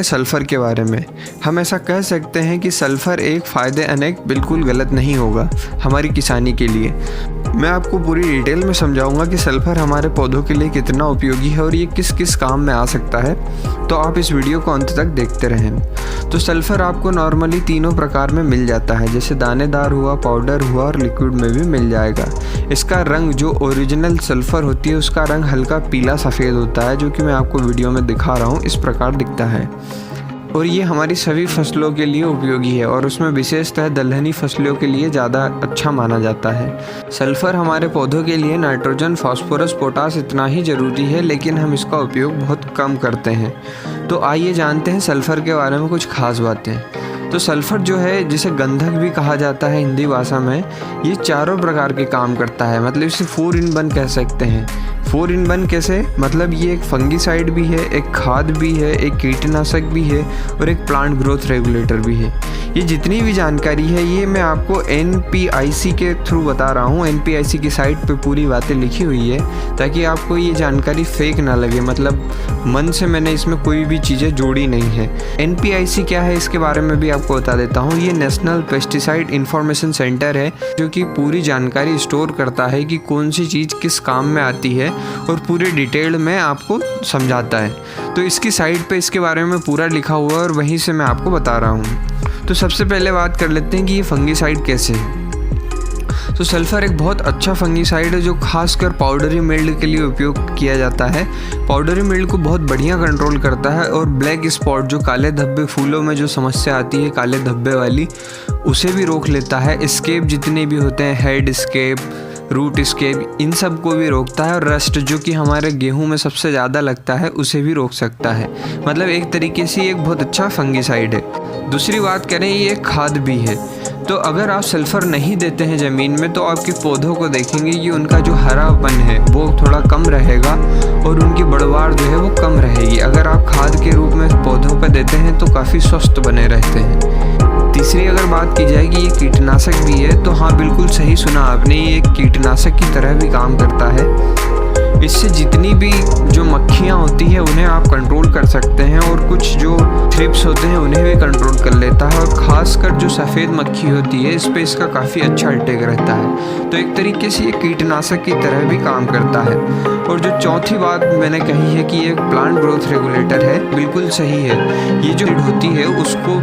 Sulphur के बारे में हम ऐसा कह सकते हैं कि सल्फ़र एक फ़ायदे अनेक बिल्कुल गलत नहीं होगा हमारी किसानी के लिए। मैं आपको पूरी डिटेल में समझाऊंगा कि सल्फ़र हमारे पौधों के लिए कितना उपयोगी है और ये किस किस काम में आ सकता है, तो आप इस वीडियो को अंत तक देखते रहें। तो सल्फ़र आपको नॉर्मली तीनों प्रकार में मिल जाता है, जैसे दानेदार हुआ, पाउडर हुआ और लिक्विड में भी मिल जाएगा। इसका रंग जो ओरिजिनल सल्फ़र होती है उसका रंग हल्का पीला सफ़ेद होता है, जो कि मैं आपको वीडियो में दिखा रहा हूँ, इस प्रकार दिखता है। और ये हमारी सभी फसलों के लिए उपयोगी है और उसमें विशेषतः दलहनी फसलों के लिए ज़्यादा अच्छा माना जाता है। सल्फ़र हमारे पौधों के लिए नाइट्रोजन, फास्फोरस, पोटास इतना ही ज़रूरी है, लेकिन हम इसका उपयोग बहुत कम करते हैं। तो आइए जानते हैं सल्फ़र के बारे में कुछ खास बातें। तो सल्फ़र जो है, जिसे गंधक भी कहा जाता है हिंदी भाषा में, ये चारों प्रकार के काम करता है। मतलब इसे 4 in 1 कह सकते हैं। 4 in 1 कैसे? मतलब ये एक फंगीसाइड भी है, एक खाद भी है, एक कीटनाशक भी है और एक प्लांट ग्रोथ रेगुलेटर भी है। ये जितनी भी जानकारी है ये मैं आपको NPIC के थ्रू बता रहा हूँ। NPIC की साइट पे पूरी बातें लिखी हुई है, ताकि आपको ये जानकारी फेक ना लगे, मतलब मन से मैंने इसमें कोई भी चीज़ें जोड़ी नहीं है। NPIC क्या है इसके बारे में भी आपको बता देता हूँ। ये नेशनल पेस्टिसाइड इंफॉर्मेशन सेंटर है, जो कि पूरी जानकारी स्टोर करता है कि कौन सी चीज़ किस काम में आती है और पूरे डिटेल में आपको समझाता है। तो इसकी साइट पे इसके बारे में पूरा लिखा हुआ है और वहीं से मैं आपको बता रहा हूँ। तो सबसे पहले बात कर लेते हैं कि ये फंगीसाइड कैसे है। तो सल्फ़र एक बहुत अच्छा फंगीसाइड है, जो खासकर पाउडरी मिल्ड के लिए उपयोग किया जाता है। पाउडरी मिल्ड को बहुत बढ़िया कंट्रोल करता है और ब्लैक स्पॉट, जो काले धब्बे फूलों में जो समस्या आती है काले धब्बे वाली, उसे भी रोक लेता है। स्केप जितने भी होते हैं, हेड स्केप, रूट स्केप, इन सब को भी रोकता है। और रस्ट, जो कि हमारे गेहूं में सबसे ज़्यादा लगता है, उसे भी रोक सकता है। मतलब एक तरीके से एक बहुत अच्छा फंगीसाइड है। दूसरी बात करें, ये खाद भी है। तो अगर आप सल्फ़र नहीं देते हैं ज़मीन में, तो आपके पौधों को देखेंगे कि उनका जो हरापन है वो थोड़ा कम रहेगा और उनकी बढ़वार जो है वो कम रहेगी। अगर आप खाद के रूप में पौधों पर देते हैं तो काफ़ी स्वस्थ बने रहते हैं। तीसरी अगर बात की जाए कि ये कीटनाशक भी है, तो हाँ, बिल्कुल सही सुना आपने, ये एक कीटनाशक की तरह भी काम करता है। इससे जितनी भी जो मक्खियाँ होती है उन्हें आप कंट्रोल कर सकते हैं और कुछ जो थ्रिप्स होते हैं उन्हें भी कंट्रोल कर लेता है। और ख़ासकर जो सफ़ेद मक्खी होती है, इस पर इसका काफ़ी अच्छा अटैक रहता है। तो एक तरीके से ये कीटनाशक की तरह भी काम करता है। और जो चौथी बात मैंने कही है कि ये प्लांट ग्रोथ रेगुलेटर है, बिल्कुल सही है। ये जो होती है उसको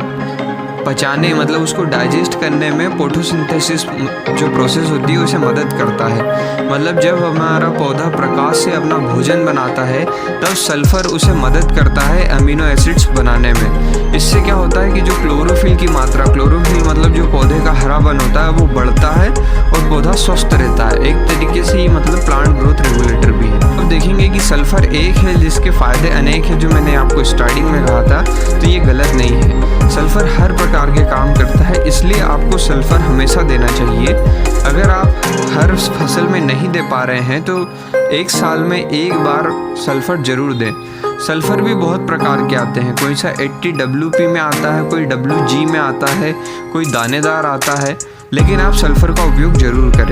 पचाने, मतलब उसको डाइजेस्ट करने में फोटोसिंथेसिस जो प्रोसेस होती है उसे मदद करता है। मतलब जब हमारा पौधा प्रकाश से अपना भोजन बनाता है, तब सल्फ़र उसे मदद करता है अमीनो एसिड्स बनाने में। इससे क्या होता है कि जो क्लोरोफिल की मात्रा, क्लोरोफिल मतलब जो पौधे का हरापन होता है, वो बढ़ता है और पौधा स्वस्थ रहता है। एक तरीके से ये मतलब प्लांट ग्रोथ रेगुलेटर भी है। अब देखेंगे कि सल्फ़र एक है जिसके फ़ायदे अनेक हैं, जो मैंने आपको स्टार्टिंग में कहा था, तो ये गलत नहीं है। सल्फ़र हर प्रकार के काम करता है, इसलिए आपको सल्फ़र हमेशा देना चाहिए। अगर आप हर फसल में नहीं दे पा रहे हैं तो एक साल में एक बार सल्फ़र ज़रूर दें। सल्फ़र भी बहुत प्रकार के आते हैं, कोई सा 80 WP में आता है, कोई WG में आता है, कोई दानेदार आता है, लेकिन आप सल्फ़र का उपयोग ज़रूर करें।